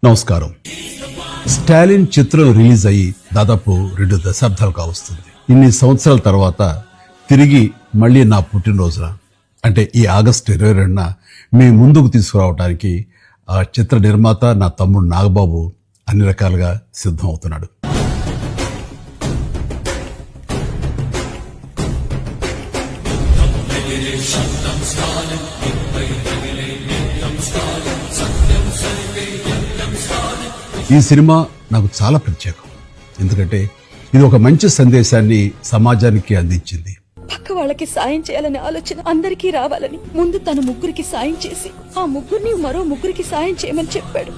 నమస్కారం. స్టాలిన్ చిత్రం రిలీజ్ అయ్యి దాదాపు 2 దశాబ్దాలు కావస్తుంది. ఇన్ని సంవత్సరాల తర్వాత తిరిగి మళ్ళీ నా పుట్టినరోజున అంటే ఈ ఆగస్టు 22న మీ ముందుకు తీసుకురావడానికి ఆ చిత్ర నిర్మాత నా తమ్ముడు నాగబాబు అన్ని రకాలుగా సిద్ధం అవుతున్నాడు. ఈ సినిమా నాకు చాలా ప్రత్యేకం. ఎందుకంటే ఇది ఒక మంచి సందేశాన్ని సమాజానికి అందించింది. పక్క వాళ్ళకి సాయం చేయాలనే ఆలోచన అందరికీ రావాలని ముందు తన ముగ్గురికి సాయం చేసి ఆ ముగ్గురిని మరో ముగ్గురికి సాయం చేయమని చెప్పాడు.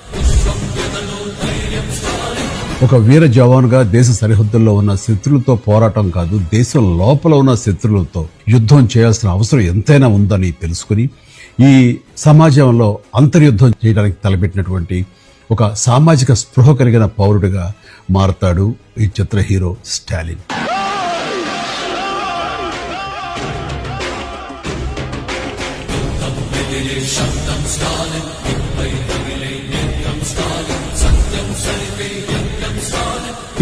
ఒక వీర జవానుగా దేశ సరిహద్దుల్లో ఉన్న శత్రులతో పోరాటం కాదు, దేశం లోపల ఉన్న శత్రులతో యుద్ధం చేయాల్సిన అవసరం ఎంతైనా ఉందని తెలుసుకుని ఈ సమాజంలో అంతర్యుద్ధం చేయడానికి తలపెట్టినటువంటి ఒక సామాజిక స్పృహ కలిగిన పౌరుడిగా మారతాడు ఈ చిత్ర హీరో స్టాలిన్.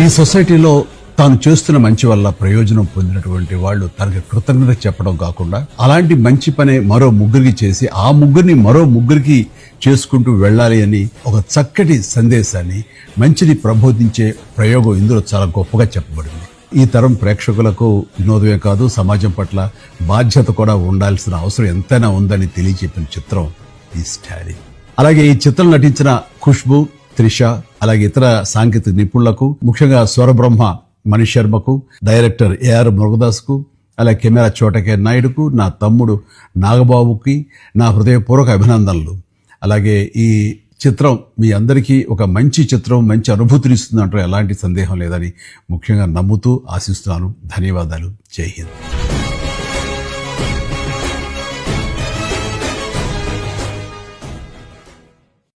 ఈ సొసైటీలో తాను చేస్తున్న మంచి వల్ల ప్రయోజనం పొందినటువంటి వాళ్ళు తనకి కృతజ్ఞత చెప్పడం కాకుండా అలాంటి మంచి పనే మరో ముగ్గురికి చేసి ఆ ముగ్గురిని మరో ముగ్గురికి చేసుకుంటూ వెళ్ళాలి అని ఒక చక్కటి సందేశాన్ని మంచిని ప్రబోధించే ప్రయోగం ఇందులో చాలా గొప్పగా చెప్పబడింది. ఈ తరం ప్రేక్షకులకు వినోదమే కాదు, సమాజం పట్ల బాధ్యత కూడా ఉండాల్సిన అవసరం ఎంతైనా ఉందని తెలియజెప్పిన చిత్రం ఈ స్టాలిన్. అలాగే ఈ చిత్రం నటించిన ఖుష్బు, త్రిష, అలాగే ఇతర సాంకేతిక నిపుణులకు, ముఖ్యంగా స్వరబ్రహ్మ మనీష్ శర్మకు, డైరెక్టర్ ఏఆర్ మురుగదాస్కు, అలాగే కెమెరా చోటకే నాయుడుకు, నా తమ్ముడు నాగబాబుకి నా హృదయపూర్వక అభినందనలు. అలాగే ఈ చిత్రం మీ అందరికీ ఒక మంచి చిత్రం, మంచి అనుభూతినిస్తుందంటే ఎలాంటి సందేహం లేదని ముఖ్యంగా నమ్ముతూ ఆశిస్తున్నాను. ధన్యవాదాలు. జై హింద్.